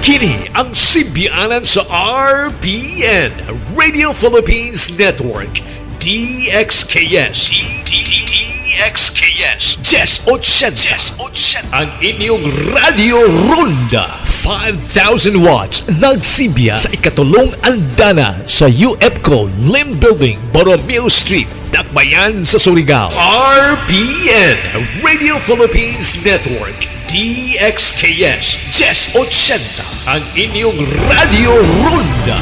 Kini ang sibianan sa RPN Radio Philippines Network DXKS DXKS 1080 ang inyong Radio Ronda 5,000 watts nagsibiya sa ikatulong andana sa UFCO Lim Building, Borromeo Street, Dakbayan sa Surigao. RPN Radio Philippines Network DXKS 1080 ang inyong Radio Ronda.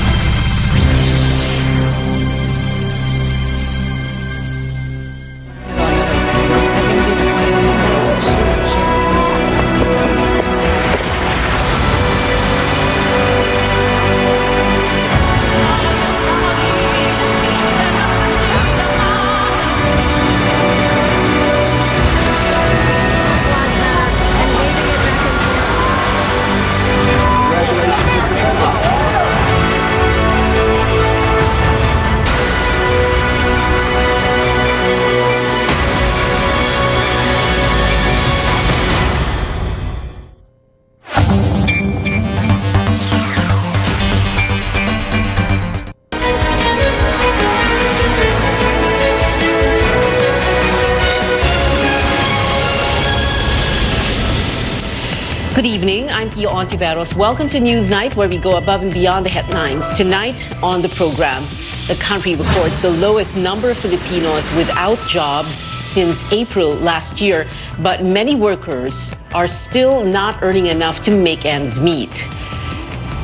Good evening, I'm Pio Ontiveros. Welcome to Newsnight, where we go above and beyond the headlines. Tonight on the program, the country records the lowest number of Filipinos without jobs since April last year, but many workers are still not earning enough to make ends meet.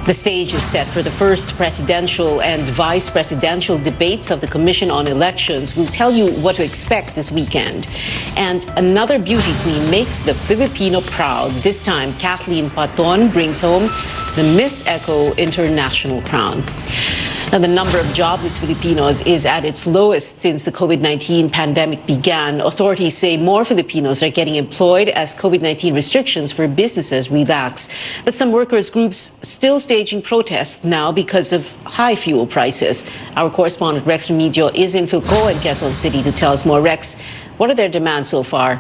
The stage is set for the first presidential and vice presidential debates of the Commission on Elections. We'll tell you what to expect this weekend. And another beauty queen makes the Filipino proud. This time, Kathleen Paton brings home the Miss Echo International crown. Now, the number of jobless Filipinos is at its lowest since the COVID-19 pandemic began. Authorities say more Filipinos are getting employed as COVID-19 restrictions for businesses relax. But some workers' groups still staging protests now because of high fuel prices. Our correspondent Rex Remigio is in Philco and Quezon City to tell us more. Rex, what are their demands so far?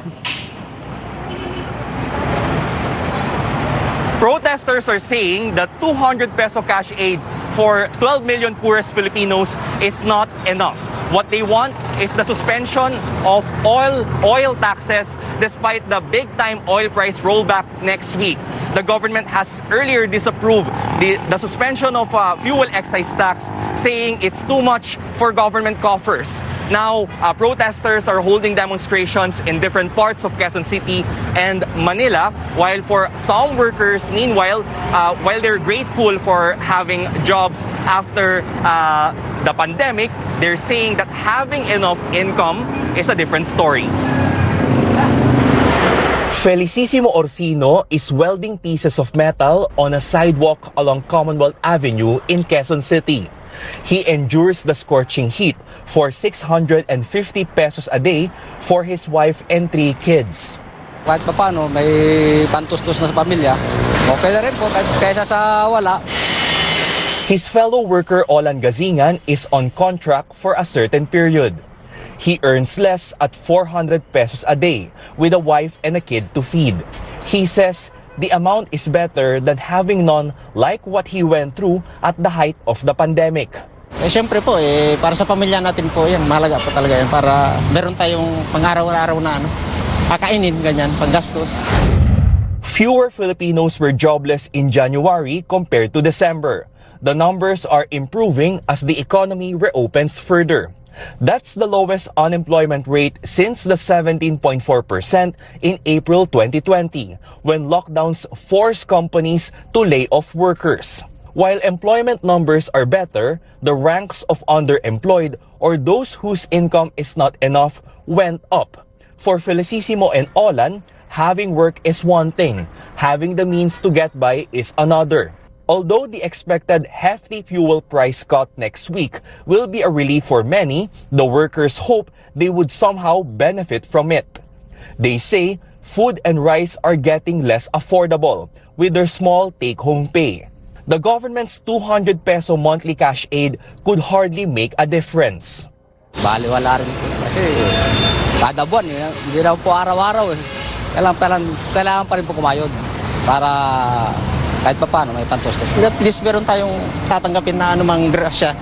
Protesters are saying that 200 peso cash aid for 12 million poorest Filipinos is not enough. What they want is the suspension of oil taxes despite the big-time oil price rollback next week. The government has earlier disapproved the suspension of fuel excise tax, saying it's too much for government coffers. Now, protesters are holding demonstrations in different parts of Quezon City and Manila, while for some workers, meanwhile, while they're grateful for having jobs after the pandemic, they're saying that having enough income is a different story. Felicissimo Orsino is welding pieces of metal on a sidewalk along Commonwealth Avenue in Quezon City. He endures the scorching heat for 650 pesos a day for his wife and 3 kids. Kahit pa paano, may pantustos na sa pamilya. Okay na rin po, kaysa sa wala. His fellow worker Olan Gazingan is on contract for a certain period. He earns less at 400 pesos a day with a wife and a kid to feed. He says the amount is better than having none like what he went through at the height of the pandemic. Siyempre po, para sa pamilya natin po yan, mahalaga po talaga yan para meron tayong pang-araw-araw na kakainin, ganyan, panggastos. Fewer Filipinos were jobless in January compared to December. The numbers are improving as the economy reopens further. That's the lowest unemployment rate since the 17.4% in April 2020, when lockdowns forced companies to lay off workers. While employment numbers are better, the ranks of underemployed or those whose income is not enough went up. For Felicissimo and Olan, having work is one thing, having the means to get by is another. Although the expected hefty fuel price cut next week will be a relief for many, the workers hope they would somehow benefit from it. They say food and rice are getting less affordable with their small take-home pay. The government's 200 peso monthly cash aid could hardly make a difference. Baliwala rin po. Kasi kada buwan, hindi na po araw-araw. Kailangan pa rin po kumayod para kahit pa paano may pantustos. At least meron tayong tatanggapin na anumang grasya.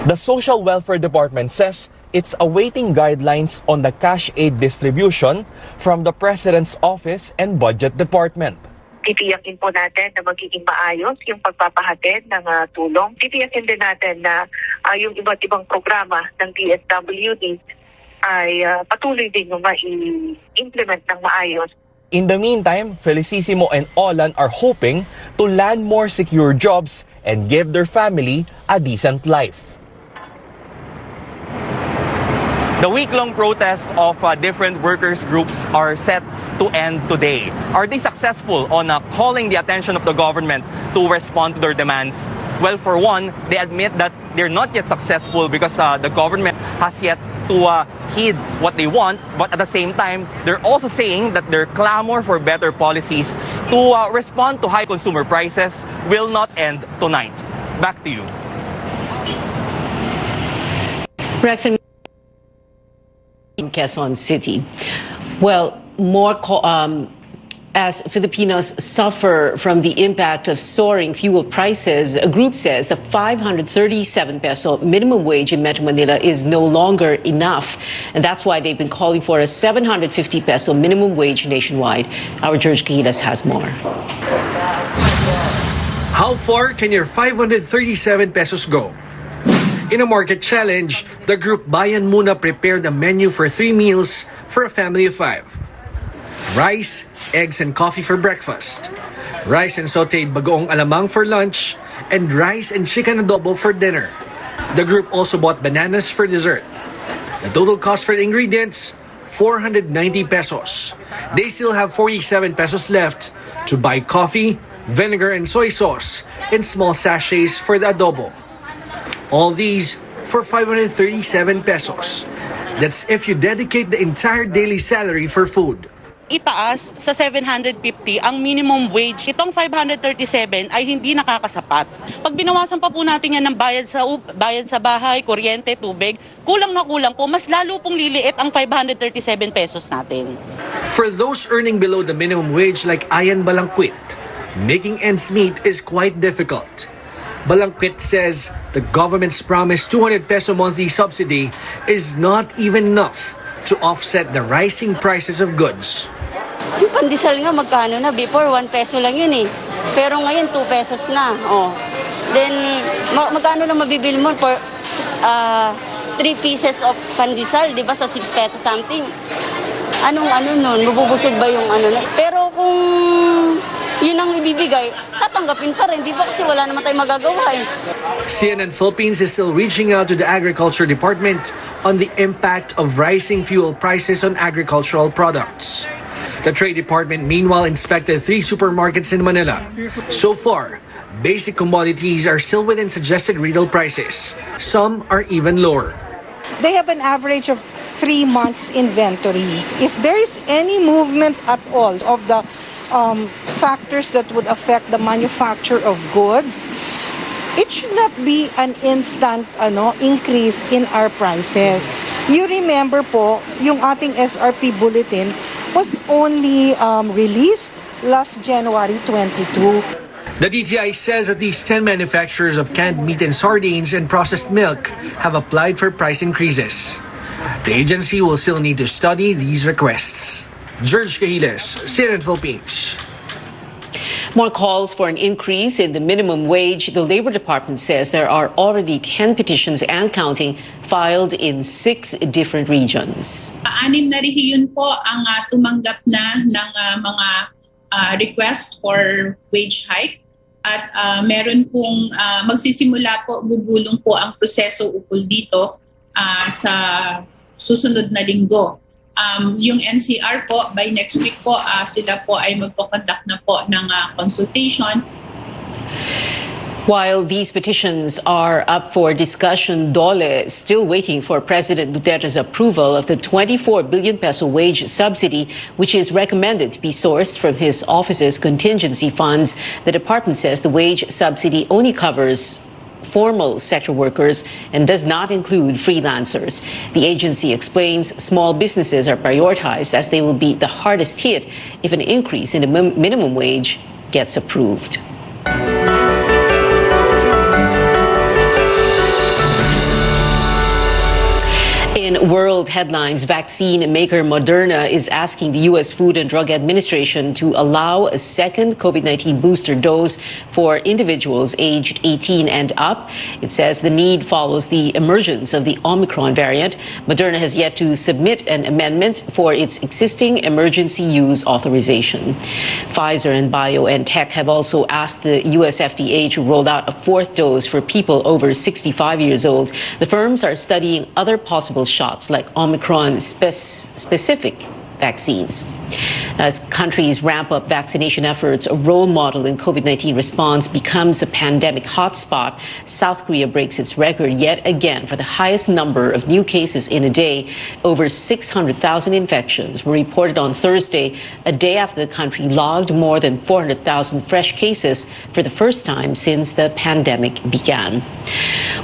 The Social Welfare Department says it's awaiting guidelines on the cash aid distribution from the President's Office and Budget Department. Titiyakin po natin na magiging maayos yung pagpapahatid ng tulong. Titiyakin din natin na yung iba't ibang programa ng DSWD ay patuloy din yung ma-implement ng maayos. In the meantime, Felicissimo and Olan are hoping to land more secure jobs and give their family a decent life. The week-long protests of different workers' groups are set to end today. Are they successful on calling the attention of the government to respond to their demands? Well, for one, they admit that they're not yet successful because the government has yet to heed what they want. But at the same time, they're also saying that their clamor for better policies to respond to high consumer prices will not end tonight. Back to you. Rex and Quezon City. Well, as Filipinos suffer from the impact of soaring fuel prices, a group says the 537 peso minimum wage in Metro Manila is no longer enough. And that's why they've been calling for a 750 peso minimum wage nationwide. Our George Cahilas has more. How far can your 537 pesos go? In a market challenge, the group Bayan Muna prepared a menu for 3 meals for a family of 5. Rice, eggs, and coffee for breakfast. Rice and sauteed bagoong alamang for lunch. And rice and chicken adobo for dinner. The group also bought bananas for dessert. The total cost for the ingredients, 490 pesos. They still have 47 pesos left to buy coffee, vinegar, and soy sauce in small sachets for the adobo. All these for 537 pesos. That's if you dedicate the entire daily salary for food. Itaas sa 750 ang minimum wage. Itong 537 ay hindi nakakasapat. Pag binawasan pa po natin yan ng bayad sa bahay, kuryente, tubig, kulang na kulang po, mas lalo pong liliit ang 537 pesos natin. For those earning below the minimum wage like Ayan Balangquit, making ends meet is quite difficult. Balangquit says the government's promised 200 peso monthly subsidy is not even enough to offset the rising prices of goods. Yung pandesal nga magkano na? Before 1 peso lang yun eh. Pero ngayon 2 pesos na. Oh. Then magkano lang mabibili mo for 3 pieces of pandesal, di ba sa 6 pesos something? Anong nun? Mabubusog ba yung na? Pero kung yun ang ibibigay, tatanggapin pa rin. Di ba kasi wala naman tayong magagawa eh. CNN Philippines is still reaching out to the Agriculture Department on the impact of rising fuel prices on agricultural products. The Trade Department meanwhile inspected 3 supermarkets in Manila. So far, basic commodities are still within suggested retail prices. Some are even lower. They have an average of 3 months inventory. If there is any movement at all of the factors that would affect the manufacture of goods, it should not be an instant increase in our prices. You remember po, yung ating SRP bulletin was only released last January 22. The DTI says at least 10 manufacturers of canned meat and sardines and processed milk have applied for price increases. The agency will still need to study these requests. George Cahiles, CNN Philippines. More calls for an increase in the minimum wage. The Labor Department says there are already 10 petitions and counting filed in 6 different regions. 6 na rehiyon po ang tumanggap na ng mga request for wage hike. At meron pong magsisimula po, gugulong po ang proseso ukol dito sa susunod na linggo. Yung NCR po, by next week po, sila po ay magpo-conduct na po ng consultation. While these petitions are up for discussion, Dole is still waiting for President Duterte's approval of the 24 billion peso wage subsidy, which is recommended to be sourced from his office's contingency funds. The department says the wage subsidy only covers formal sector workers and does not include freelancers. The agency explains small businesses are prioritized as they will be the hardest hit if an increase in the minimum wage gets approved. In world headlines, vaccine maker Moderna is asking the U.S. Food and Drug Administration to allow a second COVID-19 booster dose for individuals aged 18 and up. It says the need follows the emergence of the Omicron variant. Moderna has yet to submit an amendment for its existing emergency use authorization. Pfizer and BioNTech have also asked the U.S. FDA to roll out a fourth dose for people over 65 years old. The firms are studying other possible shots like Omicron-specific vaccines. As countries ramp up vaccination efforts, a role model in COVID-19 response becomes a pandemic hotspot. South Korea breaks its record yet again for the highest number of new cases in a day. Over 600,000 infections were reported on Thursday, a day after the country logged more than 400,000 fresh cases for the first time since the pandemic began.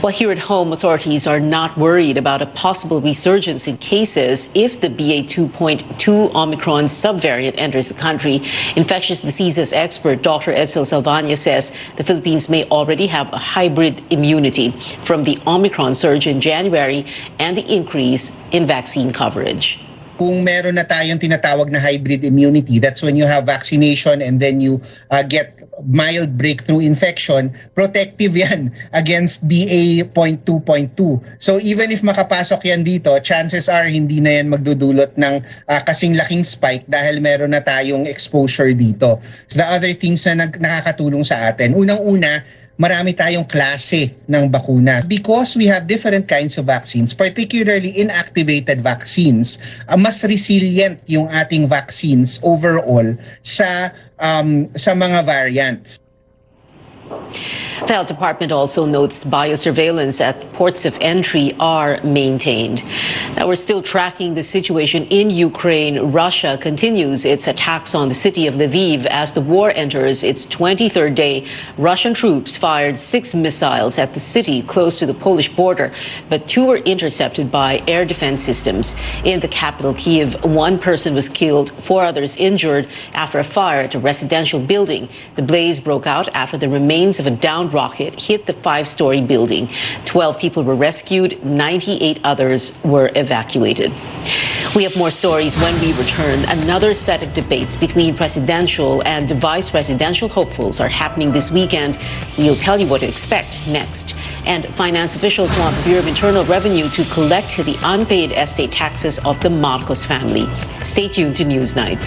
While here at home, authorities are not worried about a possible resurgence in cases if the BA.2.2 Omicron subvariant enters the country. Infectious diseases expert Dr. Edsel Salvania says the Philippines may already have a hybrid immunity from the Omicron surge in January and the increase in vaccine coverage. Kung meron na tayong tinatawag na hybrid immunity, that's when you have vaccination and then you get mild breakthrough infection, protective yan against BA.2.2. So even if makapasok yan dito, chances are hindi na yan magdudulot ng kasing laking spike dahil meron na tayong exposure dito. So the other things na nakakatulong sa atin, unang-una, marami tayong klase ng bakuna. Because we have different kinds of vaccines, particularly inactivated vaccines, mas resilient yung ating vaccines overall sa mga variants. The Health Department also notes biosurveillance at ports of entry are maintained. Now, we're still tracking the situation in Ukraine. Russia continues its attacks on the city of Lviv as the war enters its 23rd day. Russian troops fired 6 missiles at the city close to the Polish border, but 2 were intercepted by air defense systems. In the capital, Kyiv, 1 person was killed, 4 others injured after a fire at a residential building. The blaze broke out after the remains of a downed rocket hit the 5-story building. 12 people were rescued, 98 others were evacuated. We have more stories when we return. Another set of debates between presidential and vice presidential hopefuls are happening this weekend. We'll tell you what to expect next. And finance officials want the Bureau of Internal Revenue to collect the unpaid estate taxes of the Marcos family. Stay tuned to Newsnight.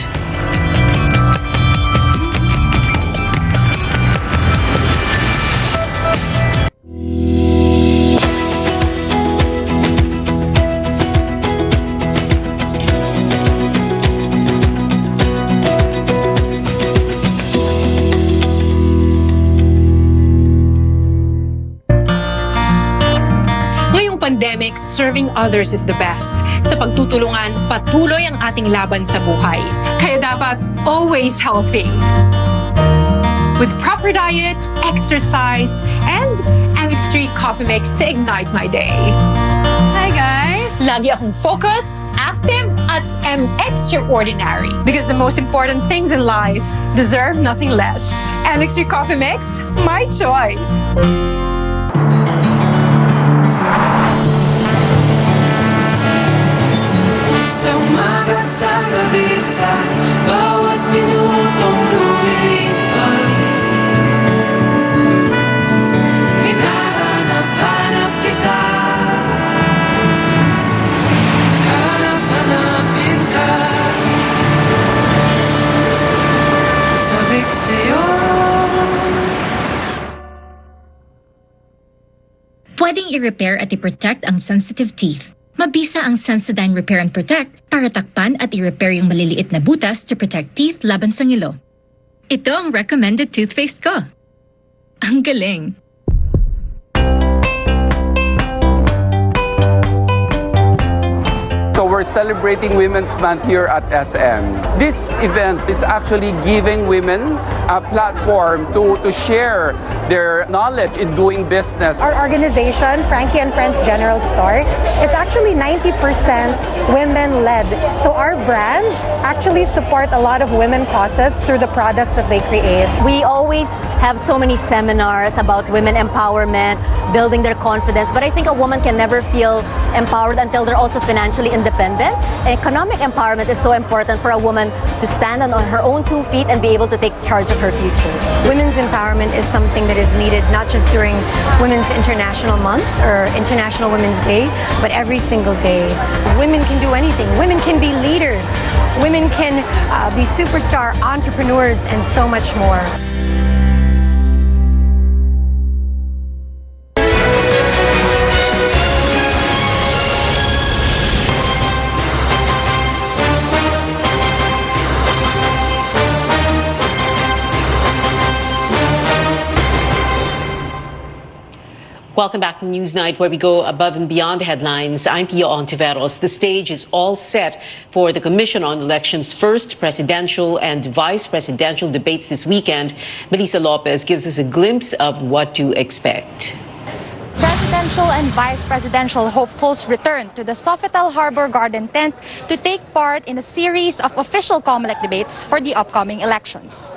Pandemic, serving others is the best. Sa pagtutulungan, patuloy ang ating laban sa buhay. Kaya dapat always healthy. With proper diet, exercise, and MX3 coffee mix to ignite my day. Hi guys! Lagi akong focused, active, at extraordinary. Because the most important things in life deserve nothing less. MX3 coffee mix, my choice. Sa umagat sa gabi sa bawat minutong lumilipas, hinahanap-hanap kita, hanap-hanapin ka, sabik sa'yo. Pwedeng i-repair at i-protect ang sensitive teeth. Mabisa ang Sensodyne Repair and Protect para takpan at i-repair yung maliliit na butas to protect teeth laban sa ngilo. Ito ang recommended toothpaste ko. Ang galing! So we're celebrating Women's Month here at SM. This event is actually giving women a platform to share their knowledge in doing business. Our organization, Frankie and Friends General Store, is actually 90% women-led. So our brands actually support a lot of women causes through the products that they create. We always have so many seminars about women empowerment, building their confidence, but I think a woman can never feel empowered until they're also financially independent. Economic empowerment is so important for a woman to stand on her own 2 feet and be able to take charge of her future. Women's empowerment is something that is needed not just during Women's International Month or International Women's Day, but every single day. Women can do anything. Women can be leaders. Women can be superstar entrepreneurs and so much more. Welcome back to Newsnight, where we go above and beyond the headlines. I'm Pia Ontiveros. The stage is all set for the Commission on Elections' first presidential and vice presidential debates this weekend. Melissa Lopez gives us a glimpse of what to expect. Presidential and vice presidential hopefuls returned to the Sofitel Harbor Garden tent to take part in a series of official COMELEC debates for the upcoming elections.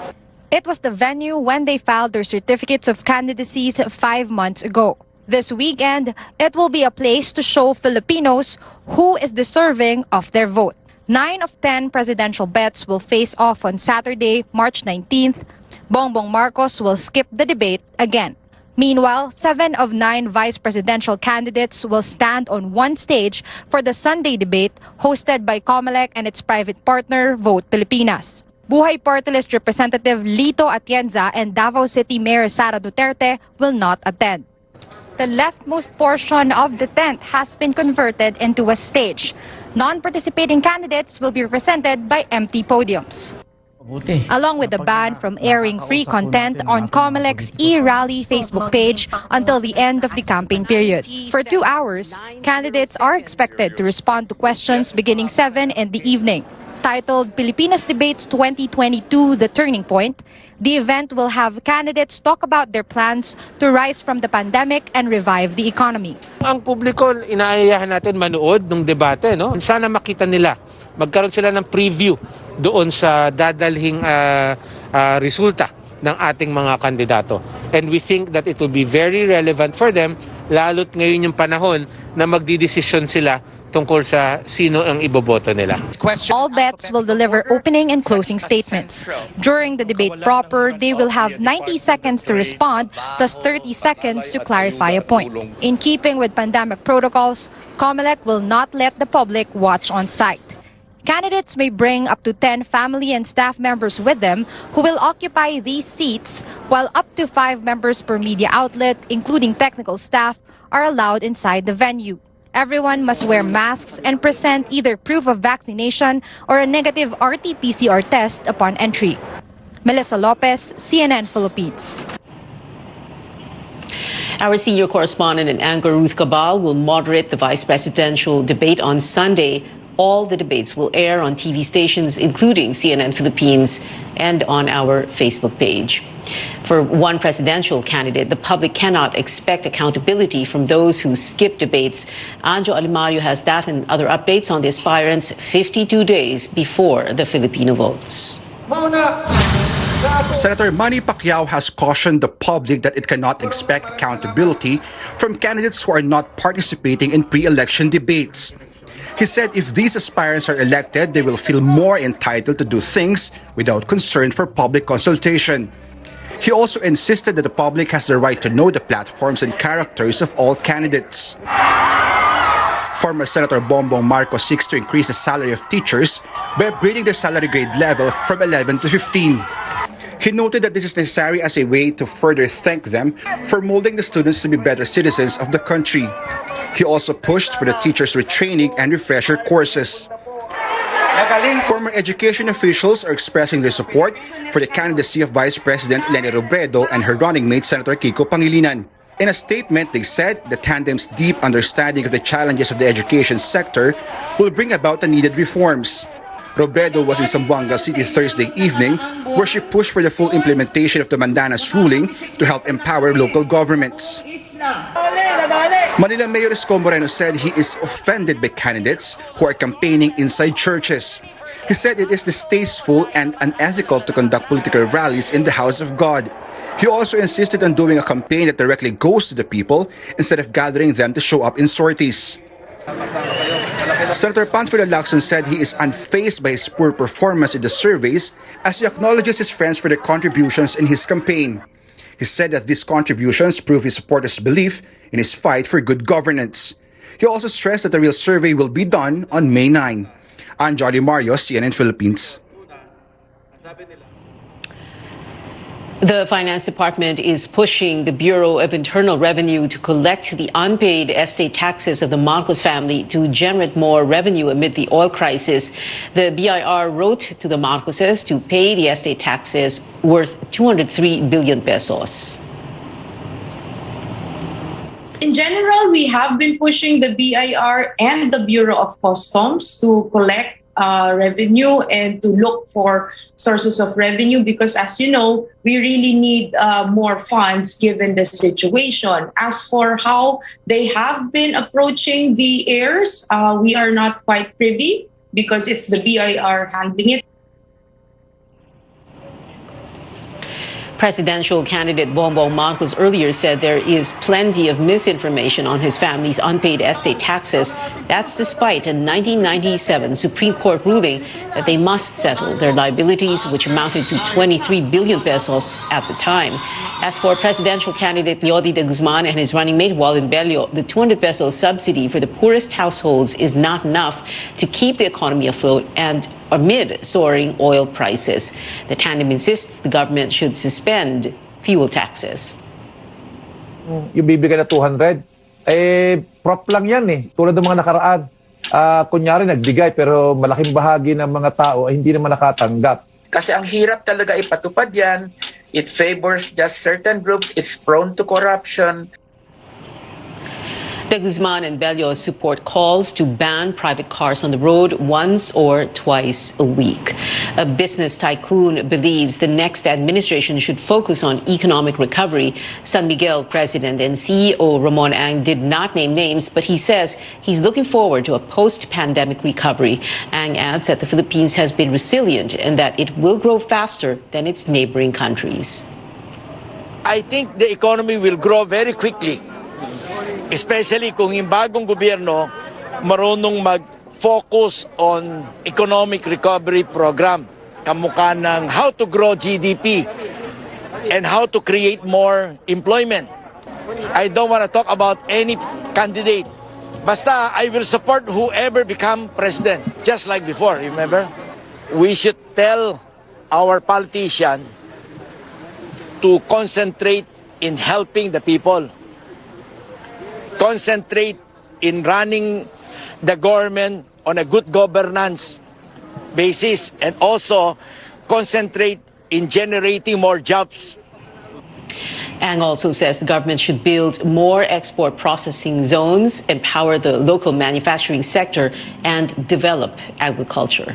It was the venue when they filed their certificates of candidacies 5 months ago. This weekend, it will be a place to show Filipinos who is deserving of their vote. 9 of 10 presidential bets will face off on Saturday, March 19th. Bongbong Marcos will skip the debate again. Meanwhile, 7 of 9 vice presidential candidates will stand on one stage for the Sunday debate hosted by COMELEC and its private partner, Vote Pilipinas. Buhay Party List Representative Lito Atienza and Davao City Mayor Sara Duterte will not attend. The leftmost portion of the tent has been converted into a stage. Non-participating candidates will be represented by empty podiums. Along with the ban from airing free content on COMELEC's e-rally Facebook page until the end of the campaign period. For 2 hours, candidates are expected to respond to questions beginning 7 in the evening. Titled Pilipinas Debates 2022, The Turning Point, the event will have candidates talk about their plans to rise from the pandemic and revive the economy. Ang publiko, inaayahan natin manood ng debate, no? Sana makita nila. Magkaroon sila ng preview doon sa dadalhing resulta ng ating mga kandidato. And we think that it will be very relevant for them, lalo't ngayon yung panahon na magdidesisyon sila tungkol sa sino ang iboboto nila. All bets will deliver opening and closing statements. During the debate proper, they will have 90 seconds to respond, plus 30 seconds to clarify a point. In keeping with pandemic protocols, COMELEC will not let the public watch on site. Candidates may bring up to 10 family and staff members with them who will occupy these seats, while up to 5 members per media outlet, including technical staff, are allowed inside the venue. Everyone must wear masks and present either proof of vaccination or a negative RT-PCR test upon entry. Melissa Lopez, CNN Philippines. Our senior correspondent and anchor Ruth Cabal will moderate the vice presidential debate on Sunday. All the debates will air on TV stations, including CNN Philippines, and on our Facebook page. For one presidential candidate, the public cannot expect accountability from those who skip debates. Anjo Alimario has that and other updates on the aspirants 52 days before the Filipino votes. Senator Manny Pacquiao has cautioned the public that it cannot expect accountability from candidates who are not participating in pre-election debates. He said if these aspirants are elected, they will feel more entitled to do things without concern for public consultation. He also insisted that the public has the right to know the platforms and characters of all candidates. Former Senator Bongbong Marcos seeks to increase the salary of teachers by upgrading their salary grade level from 11 to 15. He noted that this is necessary as a way to further thank them for molding the students to be better citizens of the country. He also pushed for the teachers' retraining and refresher courses. Former education officials are expressing their support for the candidacy of Vice President Leni Robredo and her running mate Senator Kiko Pangilinan. In a statement, they said the tandem's deep understanding of the challenges of the education sector will bring about the needed reforms. Robredo was in Zamboanga City Thursday evening, where she pushed for the full implementation of the Mandanas ruling to help empower local governments. Manila Mayor Isko Moreno said he is offended by candidates who are campaigning inside churches. He said it is distasteful and unethical to conduct political rallies in the house of God. He also insisted on doing a campaign that directly goes to the people instead of gathering them to show up in sorties. Senator Panfilo Lacson said he is unfazed by his poor performance in the surveys as he acknowledges his friends for their contributions in his campaign. He said that these contributions prove his supporters' belief in his fight for good governance. He also stressed that the real survey will be done on May 9. I'm Jolly Mario, CNN Philippines. The Finance Department is pushing the Bureau of Internal Revenue to collect the unpaid estate taxes of the Marcos family to generate more revenue amid the oil crisis. The BIR wrote to the Marcoses to pay the estate taxes worth 203 billion pesos. In general, we have been pushing the BIR and the Bureau of Customs to collect revenue and to look for sources of revenue because, as you know, we really need more funds given the situation. As for how they have been approaching the heirs, we are not quite privy because it's the BIR handling it. Presidential candidate Bongbong Marcos earlier said there is plenty of misinformation on his family's unpaid estate taxes. That's despite a 1997 Supreme Court ruling that they must settle their liabilities, which amounted to 23 billion pesos at the time. As for presidential candidate Leody de Guzman and his running mate Walin Bello, the 200 peso subsidy for the poorest households is not enough to keep the economy afloat and amid soaring oil prices. The tandem insists the government should suspend fuel taxes. Yung bibigyan na 200, prop lang yan eh. Tulad ng mga nakaraan. Kunyari nagbigay pero malaking bahagi ng mga tao ay hindi naman nakatanggap. Kasi ang hirap talaga ipatupad yan. It favors just certain groups. It's prone to corruption. De Guzman and Bello support calls to ban private cars on the road once or twice a week. A business tycoon believes the next administration should focus on economic recovery. San Miguel President and CEO Ramon Ang did not name names, but he says he's looking forward to a post-pandemic recovery. Ang adds that the Philippines has been resilient and that it will grow faster than its neighboring countries. I think the economy will grow very quickly. Especially kung yung bagong gobyerno marunong mag-focus on economic recovery program. Kamukha ng how to grow GDP and how to create more employment. I don't want to talk about any candidate. Basta I will support whoever become president, just like before, remember? We should tell our politicians to concentrate in helping the people. Concentrate in running the government on a good governance basis and also concentrate in generating more jobs. Ang also says the government should build more export processing zones, empower the local manufacturing sector, and develop agriculture.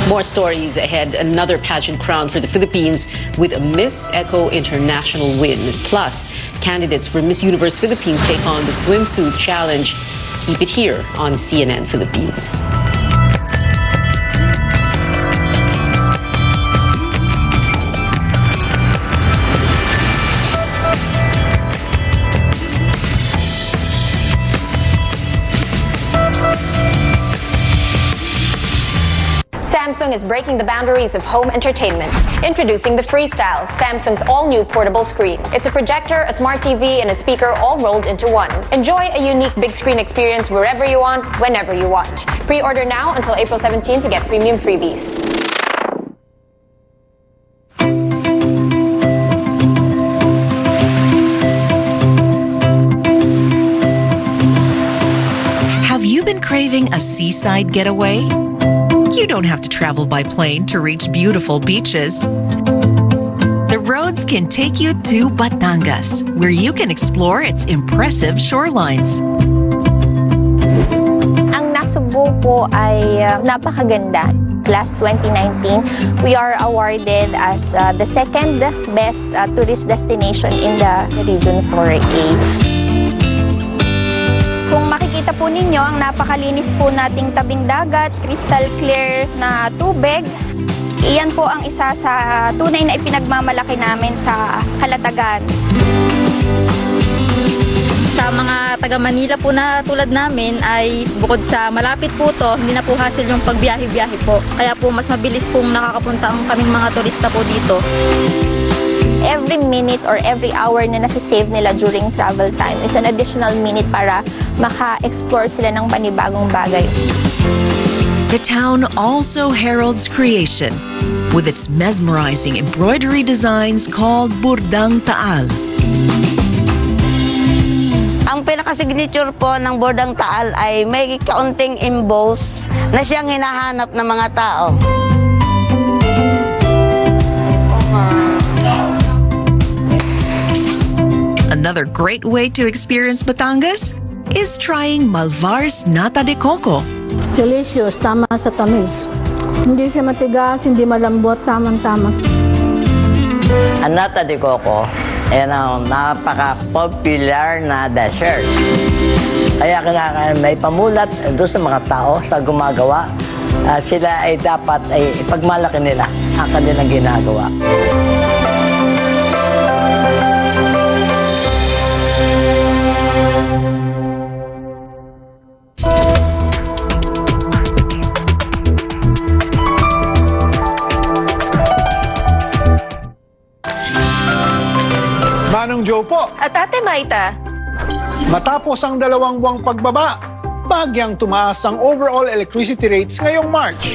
More stories ahead. Another pageant crown for the Philippines with a Miss Eco International win. Plus, candidates for Miss Universe Philippines take on the swimsuit challenge. Keep it here on CNN Philippines. Samsung is breaking the boundaries of home entertainment. Introducing the Freestyle, Samsung's all-new portable screen. It's a projector, a smart TV, and a speaker all rolled into one. Enjoy a unique big screen experience wherever you want, whenever you want. Pre-order now until April 17 to get premium freebies. craving a seaside getaway? You don't have to travel by plane to reach beautiful beaches. The roads can take you to Batangas, where you can explore its impressive shorelines. Ang Nasugbu po ay napakaganda. Last 2019, we are awarded as the second best tourist destination in the Region 4A. Kung makikita po ninyo, ang napakalinis po nating tabing dagat, crystal clear na tubig. Iyan po ang isa sa tunay na ipinagmamalaki namin sa Kalatagan. Sa mga taga Manila po na tulad namin ay bukod sa malapit po to, hindi na po hassle yung pagbiyahe-biyahe po. Kaya po mas mabilis pong nakakapunta ang kaming mga turista po dito. Every minute or every hour na nasa-save nila during travel time is an additional minute para maka-explore sila ng panibagong bagay. The town also heralds creation with its mesmerizing embroidery designs called Burdang Taal. Ang pinaka-signature po ng Burdang Taal ay may kaunting emboss na siyang hinahanap ng mga tao. Another great way to experience Batangas is trying Malvar's Nata de Coco. Delicious, tama sa tamis. Hindi siya matigas, hindi malambot, tamang-tama. Ang Nata de Coco ay ang napaka-popular na dessert. Kaya may pamulat doon sa mga tao sa gumagawa. Sila ay dapat ay ipagmalaki nila ang kanilang ginagawa. Manong Joe po. At Ate Maita. Matapos ang 2 buwang pagbaba, bagyang tumaas ang overall electricity rates ngayong March.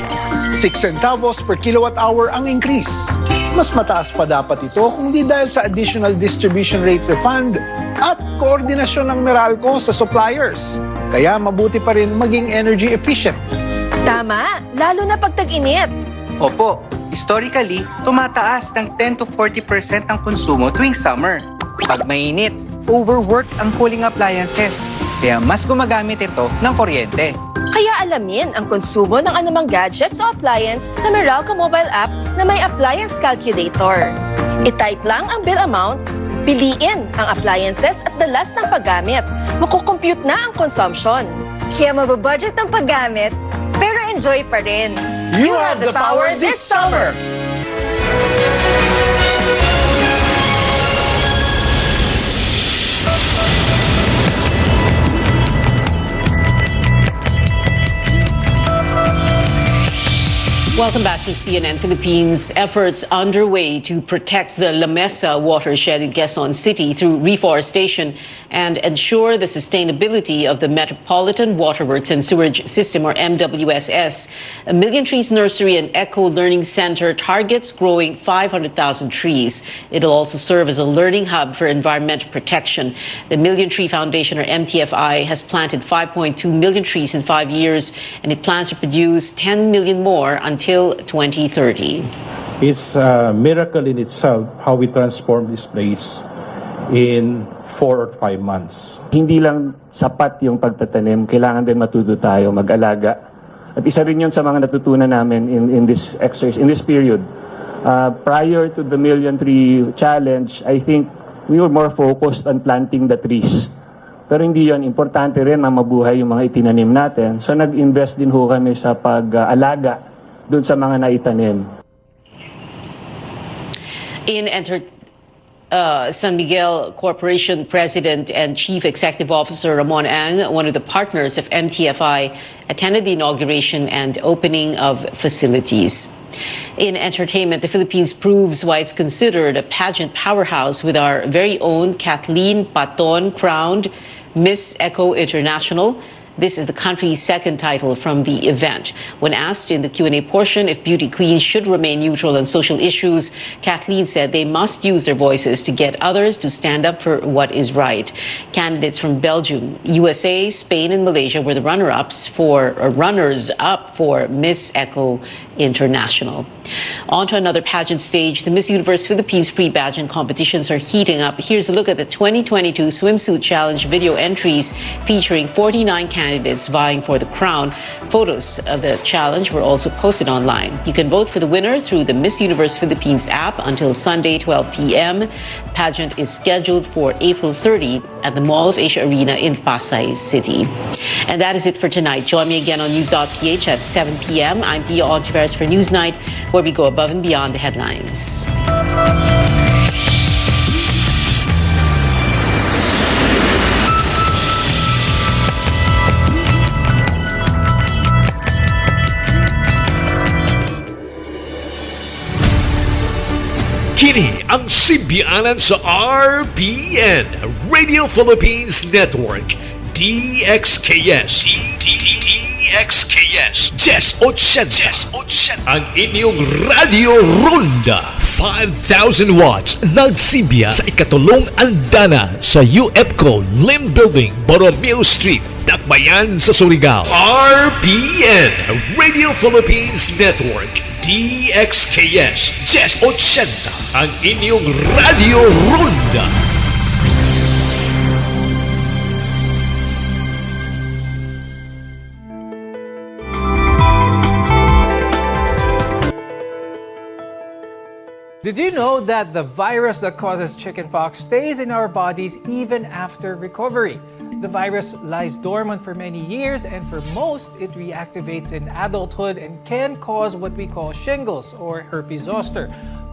6 centavos per kilowatt hour ang increase. Mas mataas pa dapat ito kung di dahil sa additional distribution rate refund at koordinasyon ng Meralco sa suppliers. Kaya mabuti pa rin maging energy efficient. Tama, lalo na pag tag-init. Opo, historically, tumataas ng 10 to 40% ang konsumo tuwing summer. Pag mainit, overworked ang cooling appliances. Kaya mas gumagamit ito ng kuryente. Kaya alamin ang konsumo ng anumang gadgets o appliance sa Meralco mobile app na may appliance calculator. I-type lang ang bill amount, piliin ang appliances at dalas ng paggamit. Makukompute na ang consumption. Kaya mababudget ang paggamit, pero enjoy pa rin. You have the power this summer! Welcome back to CNN Philippines. Efforts underway to protect the La Mesa watershed in Quezon City through reforestation and ensure the sustainability of the Metropolitan Waterworks and Sewerage System, or MWSS. A Million Trees Nursery and Eco Learning Center targets growing 500,000 trees. It'll also serve as a learning hub for environmental protection. The Million Tree Foundation, or MTFI, has planted 5.2 million trees in 5 years, and it plans to produce 10 million more until 2030. It's a miracle in itself how we transform this place in 4 or 5 months. Hindi lang sapat yung pagtatanim, kailangan din matuto tayo mag-alaga. At isa rin yun sa mga natutunan namin in this exercise, in this period. Prior to the Million Tree Challenge, I think we were more focused on planting the trees. Pero hindi yun, importante rin na mabuhay yung mga itinanim natin. So nag-invest din ho kami sa pag-alaga dun sa mga naitanim. In San Miguel Corporation President and Chief Executive Officer Ramon Ang, one of the partners of MTFI, attended the inauguration and opening of facilities. In entertainment, the Philippines proves why it's considered a pageant powerhouse with our very own Kathleen Paton crowned Miss Eco International. This is the country's second title from the event. When asked in the Q&A portion if beauty queens should remain neutral on social issues, Kathleen said they must use their voices to get others to stand up for what is right. Candidates from Belgium, USA, Spain, and Malaysia were the runners-up for Miss Eco International. On to another pageant stage. The Miss Universe Philippines pre-pageant competitions are heating up. Here's a look at the 2022 Swimsuit Challenge video entries featuring 49 candidates vying for the crown. Photos of the challenge were also posted online. You can vote for the winner through the Miss Universe Philippines app until Sunday, 12 p.m. The pageant is scheduled for April 30 at the Mall of Asia Arena in Pasay City. And that is it for tonight. Join me again on News.ph at 7 p.m. I'm Pia Ontiveros for Newsnight, where we go above and beyond the headlines. Kini ang simbianan sa RPN Radio Philippines Network DXKS DXKS 1080 ang inyong Radio Ronda 5,000 watts nagsimbiya sa ikatulong andana sa UFCO Lim Building, Borromeo Street, Dakbayan sa Surigao. RPN Radio Philippines Network DXKS 1080 ang inyong Radio Ronda. Did you know that the virus that causes chickenpox stays in our bodies even after recovery? The virus lies dormant for many years, and for most, it reactivates in adulthood and can cause what we call shingles or herpes zoster.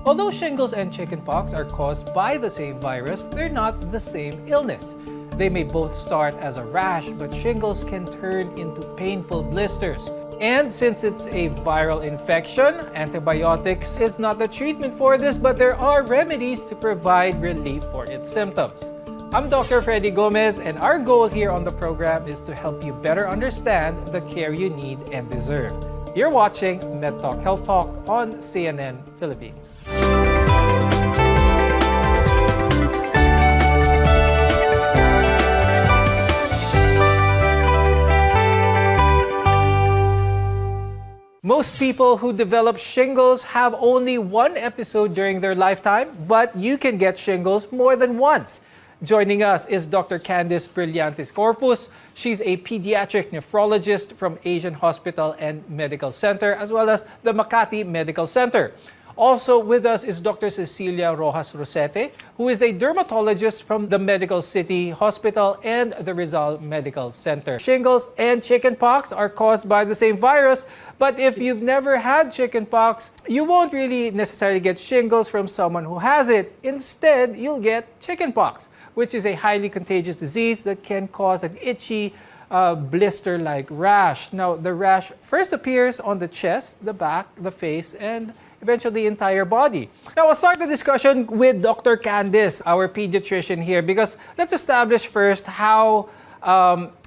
Although shingles and chickenpox are caused by the same virus, they're not the same illness. They may both start as a rash, but shingles can turn into painful blisters. And since it's a viral infection, antibiotics is not the treatment for this, but there are remedies to provide relief for its symptoms. I'm Dr. Freddy Gomez, and our goal here on the program is to help you better understand the care you need and deserve. You're watching MedTalk Health Talk on CNN Philippines. Most people who develop shingles have only one episode during their lifetime, but you can get shingles more than once. Joining us is Dr. Candice Brillantes Corpus. She's a pediatric nephrologist from Asian Hospital and Medical Center, as well as the Makati Medical Center. Also with us is Dr. Cecilia Rojas Rosete, who is a dermatologist from the Medical City Hospital and the Rizal Medical Center. Shingles and chickenpox are caused by the same virus, but if you've never had chickenpox, you won't really necessarily get shingles from someone who has it. Instead, you'll get chickenpox, which is a highly contagious disease that can cause an itchy, blister-like rash. Now, the rash first appears on the chest, the back, the face, and eventually the entire body. Now, I'll start the discussion with Dr. Candice, our pediatrician here, because let's establish first how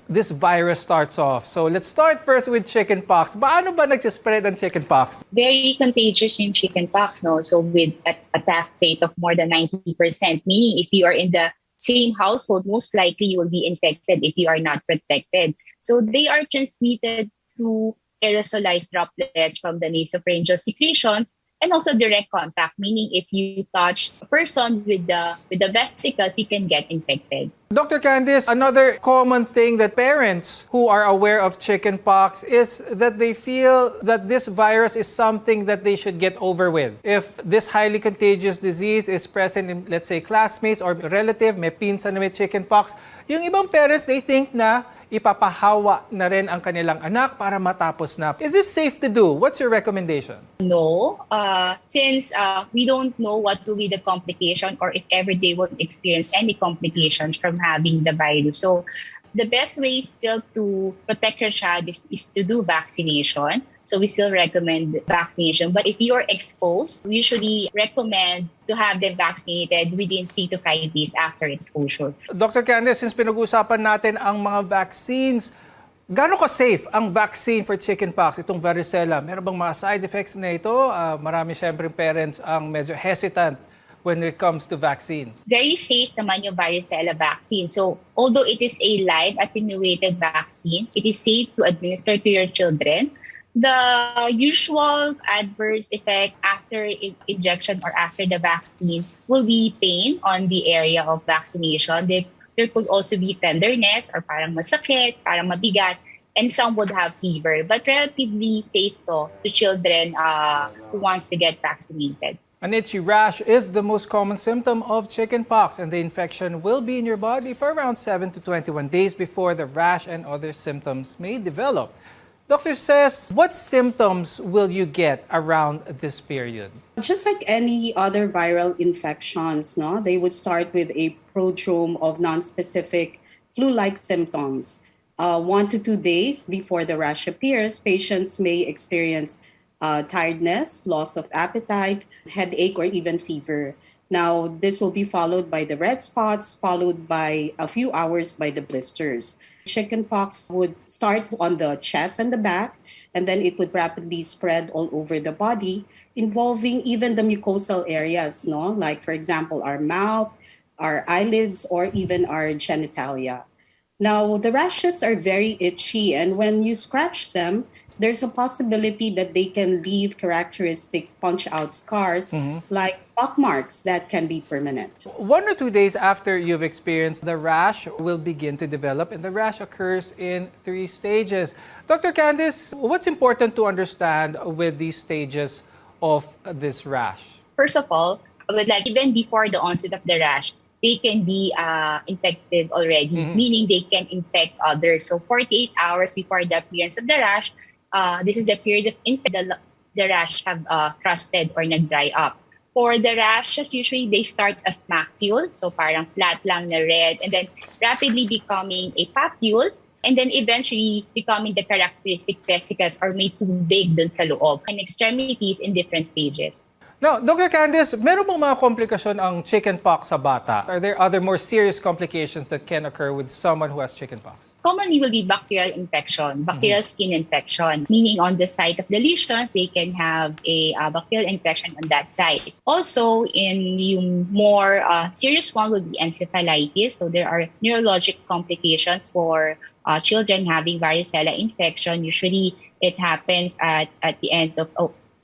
this virus starts off. So let's start first with chickenpox. Paano ba nagsispread ang chickenpox? Very contagious in chickenpox, no? So with an attack rate of more than 90%, meaning if you are in the same household, most likely you will be infected if you are not protected. So they are transmitted through aerosolized droplets from the nasopharyngeal secretions, and also direct contact, meaning if you touch a person with the vesicles, you can get infected. Dr. Candice, another common thing that parents who are aware of chickenpox is that they feel that this virus is something that they should get over with. If this highly contagious disease is present in, let's say, classmates or relative, may pinsan na may chickenpox, yung ibang parents, they think na ipapahawa na rin ang kanilang anak para matapos na. Is this safe to do? What's your recommendation? No, since we don't know what will be the complication or if ever they will experience any complications from having the virus. So the best way still to protect your child is to do vaccination. So we still recommend vaccination. But if you're exposed, we usually recommend to have them vaccinated within 3 to 5 days after exposure. Dr. Candice, since pinag-uusapan natin ang mga vaccines, Gaano ka-safe ang vaccine for chickenpox, itong varicella? Meron bang mga side effects na ito? Marami syempre parents ang medyo hesitant when it comes to vaccines. Very safe naman yung varicella vaccine. So, although it is a live attenuated vaccine, it is safe to administer to your children. The usual adverse effect after injection or after the vaccine will be pain on the area of vaccination. There could also be tenderness or parang masakit, parang mabigat, and some would have fever. But relatively safe to children who wants to get vaccinated. An itchy rash is the most common symptom of chickenpox, and the infection will be in your body for around 7 to 21 days before the rash and other symptoms may develop. Doctor says, what symptoms will you get around this period? Just like any other viral infections, no, they would start with a prodrome of nonspecific flu-like symptoms. 1 to 2 days before the rash appears, patients may experience tiredness, loss of appetite, headache, or even fever. Now, this will be followed by the red spots, followed by a few hours by the blisters. Chickenpox would start on the chest and the back, and then it would rapidly spread all over the body, involving even the mucosal areas, no? Like, for example, our mouth, our eyelids, or even our genitalia. Now, the rashes are very itchy, and when you scratch them, there's a possibility that they can leave characteristic punch-out scars like pock marks that can be permanent. 1 or 2 days after you've experienced the rash will begin to develop, and the rash occurs in 3 stages. Dr. Candice, what's important to understand with these stages of this rash? First of all, I would like, even before the onset of the rash, they can be infective already, meaning they can infect others. So 48 hours before the appearance of the rash, this is the period of infection the rash have crusted or nag-dry up. For the rashes, usually they start as macule, so parang flat lang na red, and then rapidly becoming a papule, and then eventually becoming the characteristic vesicles or may tubig dun sa loob, and extremities in different stages. Now, Dr. Candice, meron bang mga komplikasyon ang chickenpox sa bata? Are there other more serious complications that can occur with someone who has chickenpox? Commonly will be bacterial infection, bacterial skin infection, meaning on the site of the lesions, they can have a bacterial infection on that site. Also, in yung more serious one would be encephalitis. So there are neurologic complications for children having varicella infection. Usually, it happens at the end of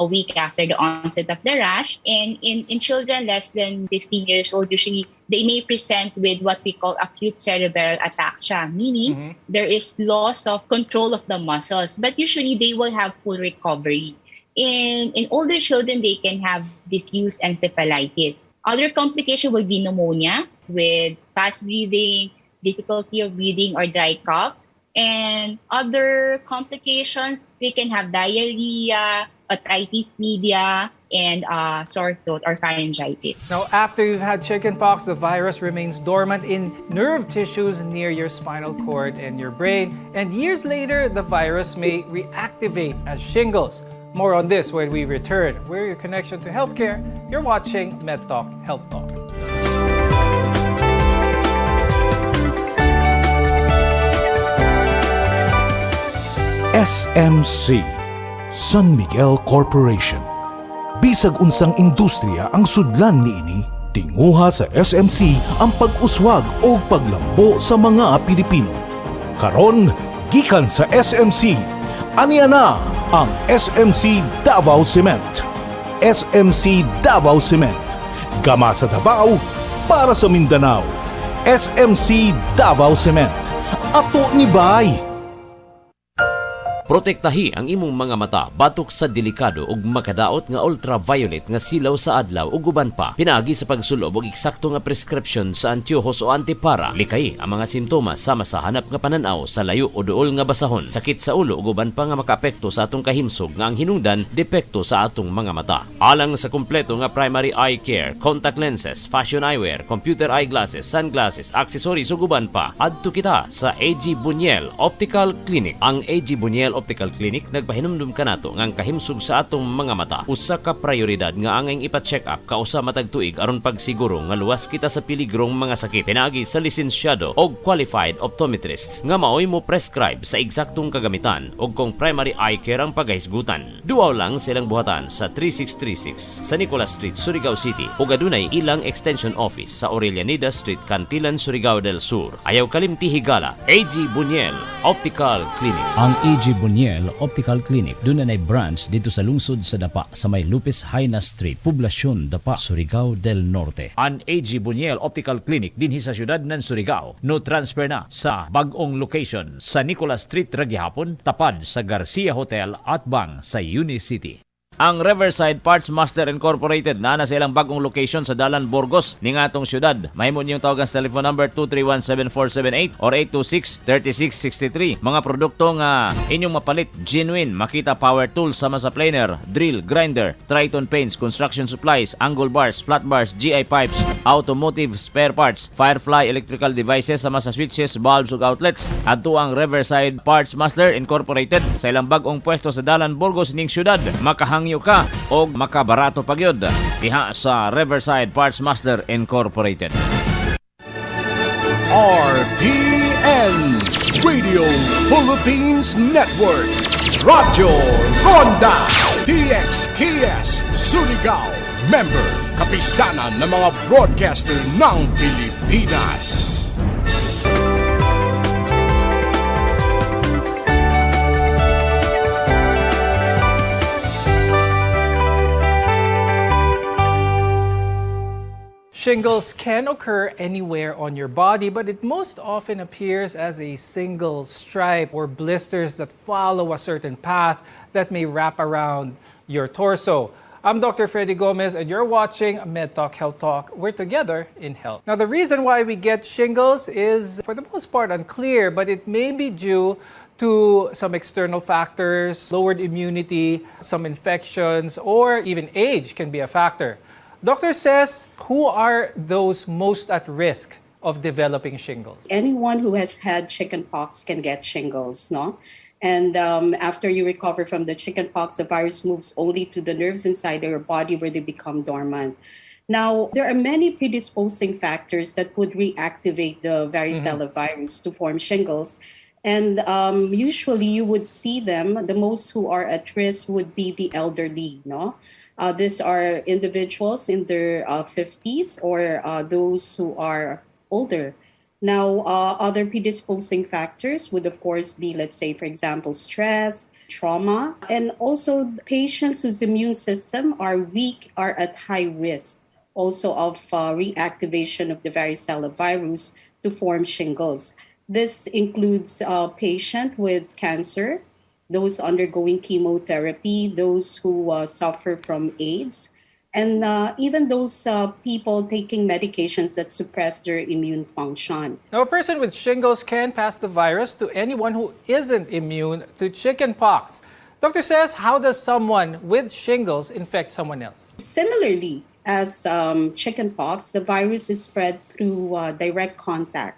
a week after the onset of the rash. And in children less than 15 years old, usually they may present with what we call acute cerebral ataxia, meaning there is loss of control of the muscles, but usually they will have full recovery. In older children, they can have diffuse encephalitis. Other complication would be pneumonia with fast breathing, difficulty of breathing, or dry cough. And other complications, they can have diarrhea, otitis media, and sore throat or pharyngitis. Now, after you've had chickenpox, the virus remains dormant in nerve tissues near your spinal cord and your brain. And years later, the virus may reactivate as shingles. More on this when we return. We're your connection to healthcare. You're watching MedTalk Health Talk. SMC, San Miguel Corporation. Bisag unsang industriya ang sudlan niini, tinguha sa SMC ang pag-uswag o paglambo sa mga Pilipino. Karon, gikan sa SMC, aniya na ang SMC Davao Cement. SMC Davao Cement, gama sa Davao para sa Mindanao. SMC Davao Cement, ato ni Bay. Protektahi ang imong mga mata batok sa delikado ug makadaot nga ultraviolet nga silaw sa adlaw ug uban pa. Pinaagi sa pagsulob og eksakto nga prescription sa antiyohos o antipara. Likay ang mga simptomas sama sa hanap nga pananaw sa layo o duol nga basahon, sakit sa ulo ug uban pa nga makaapekto sa atong kahimsog nga ang hinungdan depekto sa atong mga mata. Alang sa kumpleto nga primary eye care, contact lenses, fashion eyewear, computer eyeglasses, sunglasses, accessories ug uban pa, adto kita sa AG Buñuel Optical Clinic. Ang AG Buñuel Bunyel Optical Clinic nagpahinumdum kanato ngang kahimsog sa atong mga mata usa ka prioridad nga angay ipa-check up kausa matag tuig aron pagsiguro nga luwas kita sa piligrong mga sakit. Pinaagi sa lisensyado og qualified optometrists nga maoy mo prescribe sa eksaktong kagamitan og kung primary eye care ang paghisgutan. Duaw lang silang buhatan sa 3636 sa Nicolas Street, Surigao City ug adunay ilang extension office sa Aurelianida Street, Cantilan, Surigao del Sur. Ayaw kalimti higala, AG Bunyel Optical Clinic. Ang AG Bunyel Optical Clinic doon na branch dito sa lungsod sa Dapa sa may Lupis Haina Street, Poblasyon Dapa, Surigao del Norte. Ang AG Bunyel Optical Clinic dinhi sa syudad ng Surigao no transfer na sa bag-ong location sa Nicolas Street Ragyahapon tapad sa Garcia Hotel at Bang sa Unicity. Ang Riverside Parts Master Incorporated na sa ilang bagong location sa Dalan, Burgos, ning atong syudad. Mahimo niyong tawagan sa telephone number 231-7478 or 826-3663. Mga produkto nga inyong mapalit, genuine, Makita Power Tools sama sa planer, drill, grinder, Triton Paints, construction supplies, angle bars, flat bars, GI pipes, automotive spare parts, Firefly electrical devices sama sa switches, bulbs ug outlets. Adto ang Riverside Parts Master Incorporated sa ilang bagong pwesto sa Dalan, Burgos ning syudad. Makahangyo ka o makabarato pagyod diha sa Riverside Parts Master Incorporated. RPN Radio Philippines Network Radyo Ronda DXKS Surigao, member kapisanan ng mga broadcaster ng Pilipinas. Shingles can occur anywhere on your body, but it most often appears as a single stripe or blisters that follow a certain path that may wrap around your torso. I'm Dr. Freddy Gomez, and you're watching Med Talk Health Talk. We're together in health. Now, the reason why we get shingles is, for the most part, unclear, but it may be due to some external factors, lowered immunity, some infections, or even age can be a factor. Doctor says, who are those most at risk of developing shingles? Anyone who has had chickenpox can get shingles, no? And after you recover from the chickenpox, the virus moves only to the nerves inside your body where they become dormant. Now, there are many predisposing factors that would reactivate the varicella virus to form shingles. And usually you would see them, the most who are at risk would be the elderly, no? These are individuals in their 50s or those who are older. Now, other predisposing factors would, of course, be, let's say, for example, stress, trauma, and also patients whose immune system are weak are at high risk also of reactivation of the varicella virus to form shingles. This includes a patient with cancer, those undergoing chemotherapy, those who suffer from AIDS, and even those people taking medications that suppress their immune function. Now, a person with shingles can pass the virus to anyone who isn't immune to chickenpox. Doctor says, how does someone with shingles infect someone else? Similarly, as chickenpox, the virus is spread through direct contact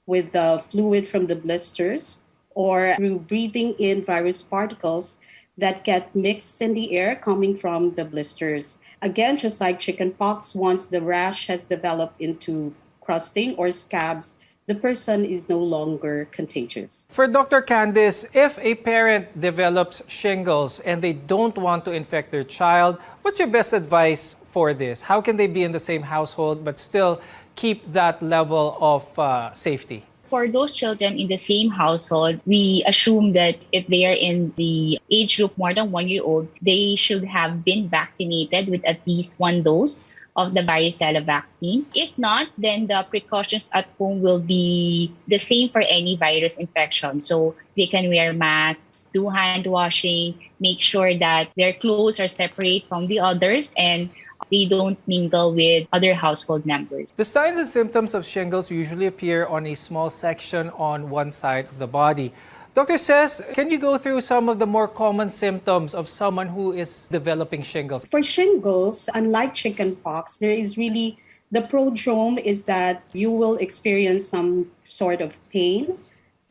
with the fluid from the blisters, or through breathing in virus particles that get mixed in the air coming from the blisters. Again, just like chickenpox, once the rash has developed into crusting or scabs, the person is no longer contagious. For Dr. Candice, if a parent develops shingles and they don't want to infect their child, what's your best advice for this? How can they be in the same household but still keep that level of safety? For those children in the same household, we assume that if they are in the age group more than 1 year old, they should have been vaccinated with at least one dose of the varicella vaccine. If not, then the precautions at home will be the same for any virus infection. So they can wear masks, do hand washing, make sure that their clothes are separate from the others, and they don't mingle with other household members. The signs and symptoms of shingles usually appear on a small section on one side of the body. Doctor says, can you go through some of the more common symptoms of someone who is developing shingles? For shingles, unlike chickenpox, there is really, the prodrome is that you will experience some sort of pain,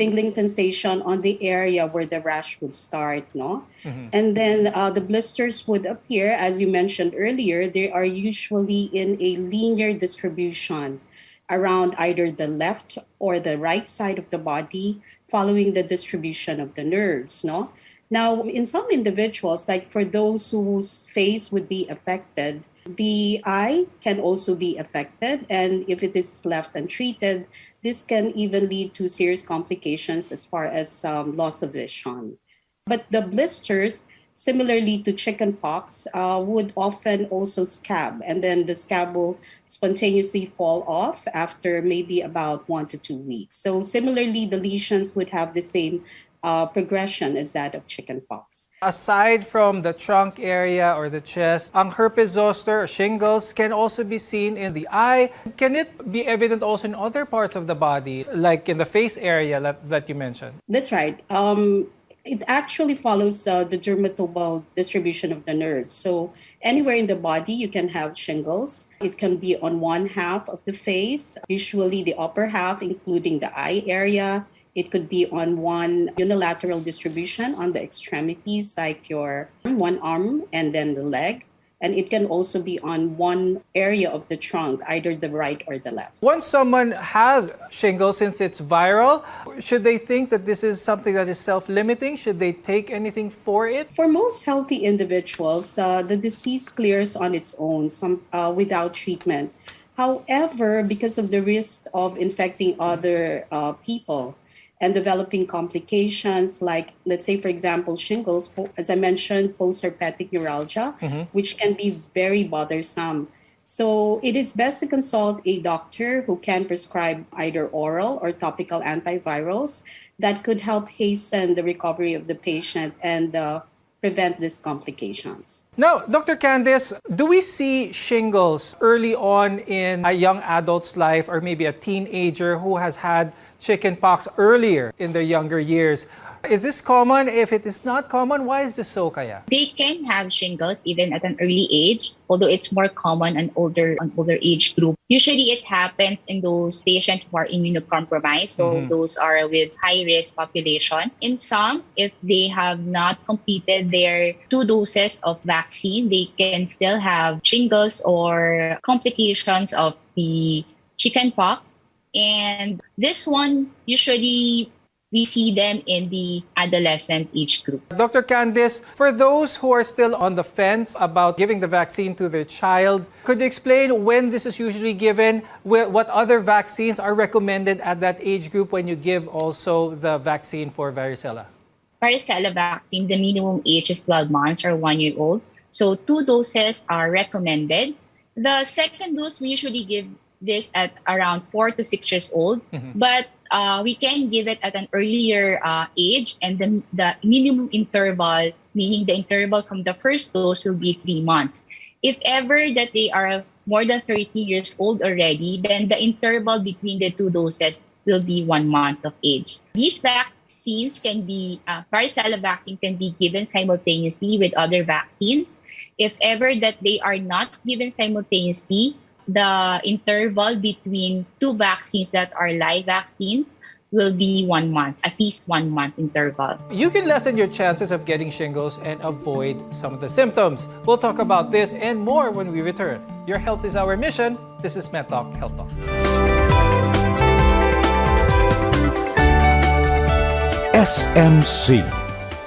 tingling sensation on the area where the rash would start, no? And then the blisters would appear, as you mentioned earlier, they are usually in a linear distribution around either the left or the right side of the body, following the distribution of the nerves, no? Now, in some individuals, like for those whose face would be affected, the eye can also be affected, and if it is left untreated, this can even lead to serious complications as far as loss of vision. But the blisters, similarly to chickenpox, would often also scab, and then the scab will spontaneously fall off after maybe about 1 to 2 weeks. So similarly, the lesions would have the same progression as that of chickenpox. Aside from the trunk area or the chest, ang herpes zoster or shingles can also be seen in the eye. Can it be evident also in other parts of the body, like in the face area that you mentioned? That's right. It actually follows the dermatobal distribution of the nerves. So anywhere in the body, you can have shingles. It can be on one half of the face, usually the upper half, including the eye area. It could be on one unilateral distribution on the extremities, like your one arm and then the leg. And it can also be on one area of the trunk, either the right or the left. Once someone has shingles, since it's viral, should they think that this is something that is self-limiting? Should they take anything for it? For most healthy individuals, the disease clears on its own without treatment. However, because of the risk of infecting other people, and developing complications like, let's say, for example, shingles, as I mentioned, postherpetic neuralgia, which can be very bothersome. So it is best to consult a doctor who can prescribe either oral or topical antivirals that could help hasten the recovery of the patient and prevent these complications. Now, Dr. Candice, do we see shingles early on in a young adult's life, or maybe a teenager who has had chickenpox earlier in their younger years? Is this common? If it is not common, why is this so kaya? They can have shingles even at an early age, although it's more common on older age group. Usually it happens in those patients who are immunocompromised, so those are with high-risk population. In some, if they have not completed their 2 doses of vaccine, they can still have shingles or complications of the chickenpox. And this one, usually we see them in the adolescent age group. Dr. Candice, for those who are still on the fence about giving the vaccine to their child, could you explain when this is usually given, what other vaccines are recommended at that age group when you give also the vaccine for varicella? Varicella vaccine, the minimum age is 12 months or 1 year old. So 2 doses are recommended. The second dose, we usually give this at around 4 to 6 years old, but we can give it at an earlier age, and the minimum interval, meaning the interval from the first dose, will be 3 months. If ever that they are more than 13 years old already, then the interval between the 2 doses will be 1 month of age. These vaccines can be, varicella vaccine can be given simultaneously with other vaccines. If ever that they are not given simultaneously, the interval between 2 vaccines that are live vaccines will be 1 month, at least 1 month interval. You can lessen your chances of getting shingles and avoid some of the symptoms. We'll talk about this and more when we return. Your health is our mission. This is MedTalk Health Talk. SMC,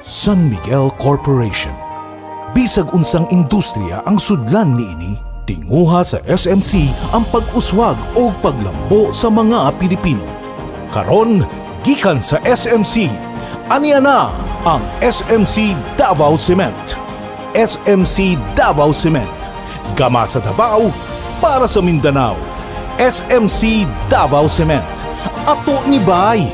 San Miguel Corporation. Bisag unsang industriya ang sudlan niini, tinguha sa SMC ang pag-uswag o paglambo sa mga Pilipino. Karon, gikan sa SMC, aniya na ang SMC Davao Cement. SMC Davao Cement. Gama sa Davao, para sa Mindanao. SMC Davao Cement. Ato ni Bay.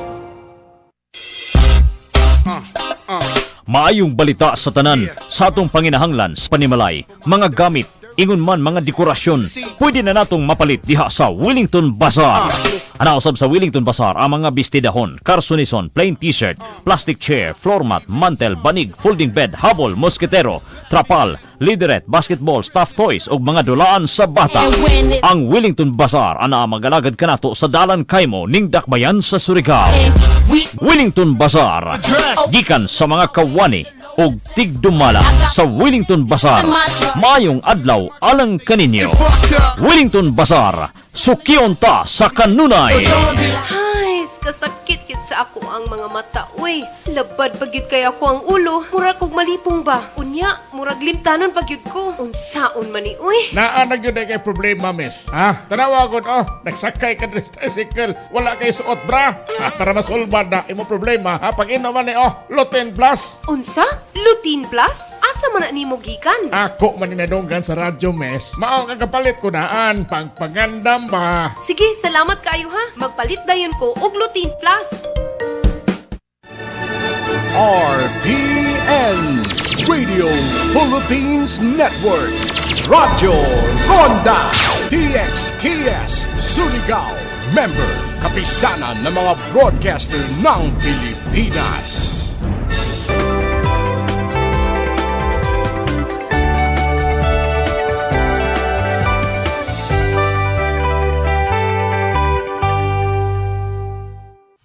Maayong balita sa tanan sa atong panginahanglan sa panimalay, mga gamit, ingon man mga dekorasyon, pwede na natong mapalit diha sa Wellington Bazaar. Anausab sa Wellington Bazaar ang mga bestidahon, karsunison, plain t-shirt, plastic chair, floor mat, mantel, banig, folding bed, habol, mosketero, trapal, lideret, basketball, stuffed toys ug mga dulaan sa bata. Ang Wellington Bazaar ana magalagad kanato sa Dalan Kaymo ning Dakbayan sa Surigao. Wellington Bazaar gikan sa mga kawani ug tigdumala sa Wellington Bazaar. Mayong adlaw alang kaninyo. Wellington Bazaar, sukion ta sa kanunay. Kasakit yun sa ako ang mga mata. Uy, labad pagyud kay ako ang ulo. Murag kog malipong ba? Unya, murag limtanon pagyud ko. Unsaon man ni, uy. Naanag yun ay kay problema, miss. Ha? Tanawa ko, nagsakay ka ng tricycle. Wala kay suot, bra. Para masolban na imo problema. Ha? Pag inuman ni, Lutein Plus. Unsa? Lutein Plus? Asa man na nimo gikan? Ako man ninadonggan sa radyo, miss. Mao kagapalit ko naan. Pagpagandam ba? Sige, salamat kayo ha. Magpalit dayon ko og Lutein Plus. RPN Radio Philippines Network. Radyo Ronda DXKS Surigao. Member, kapisanan ng mga broadcaster ng Pilipinas.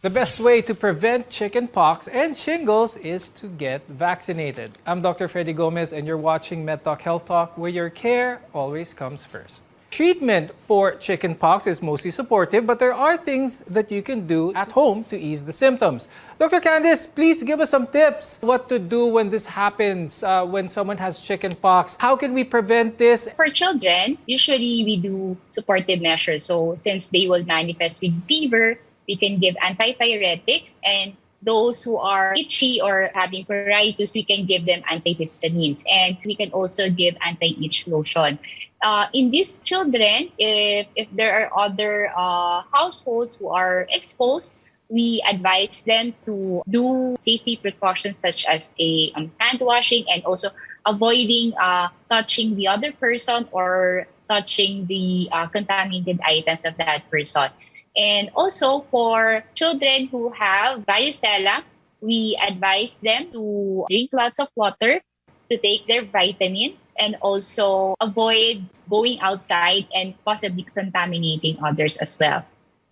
The best way to prevent chickenpox and shingles is to get vaccinated. I'm Dr. Freddy Gomez and you're watching MedTalk Health Talk, where your care always comes first. Treatment for chickenpox is mostly supportive, but there are things that you can do at home to ease the symptoms. Dr. Candice, please give us some tips what to do when this happens, when someone has chickenpox. How can we prevent this? For children, usually we do supportive measures. So since they will manifest with fever, we can give antipyretics, and those who are itchy or having pruritus, we can give them antihistamines, and we can also give anti-itch lotion. In these children, if there are other households who are exposed, we advise them to do safety precautions such as a hand washing and also avoiding touching the other person or touching the contaminated items of that person. And also for children who have varicella, we advise them to drink lots of water, to take their vitamins, and also avoid going outside and possibly contaminating others as well.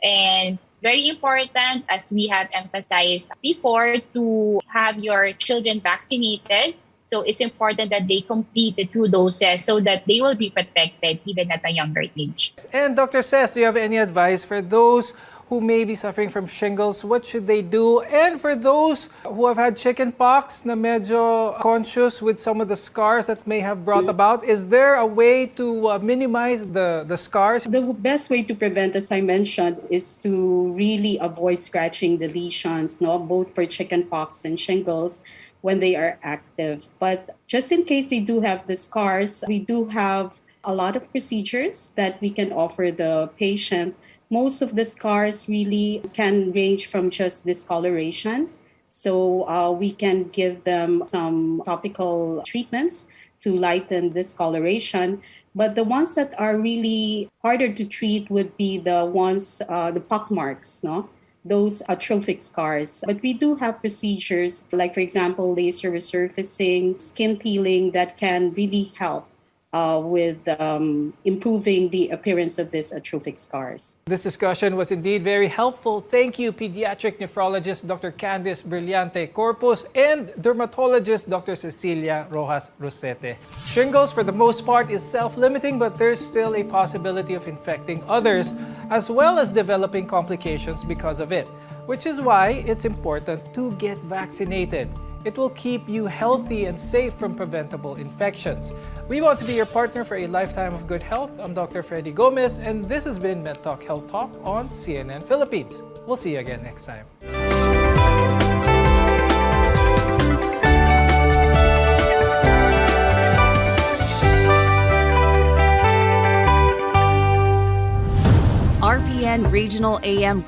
And very important, as we have emphasized before, to have your children vaccinated. So it's important that they complete the 2 doses so that they will be protected even at a younger age. And Dr. Cess, do you have any advice for those who may be suffering from shingles? What should they do? And for those who have had chickenpox na medyo conscious with some of the scars that may have brought about, is there a way to minimize the scars? The best way to prevent, as I mentioned, is to really avoid scratching the lesions, both for chickenpox and shingles, when they are active. But just in case they do have the scars, we do have a lot of procedures that we can offer the patient. Most of the scars really can range from just discoloration. So we can give them some topical treatments to lighten discoloration. But the ones that are really harder to treat would be the ones, the pock marks, those atrophic scars. But we do have procedures like, for example, laser resurfacing, skin peeling that can really help with improving the appearance of these atrophic scars. This discussion was indeed very helpful. Thank you, pediatric nephrologist Dr. Candice Brillante Corpus and dermatologist Dr. Cecilia Rojas Rosete. Shingles, for the most part, is self-limiting, but there's still a possibility of infecting others, as well as developing complications because of it, which is why it's important to get vaccinated. It will keep you healthy and safe from preventable infections. We want to be your partner for a lifetime of good health. I'm Dr. Freddy Gomez, and this has been MedTalk Health Talk on CNN Philippines. We'll see you again next time. RPN Regional AM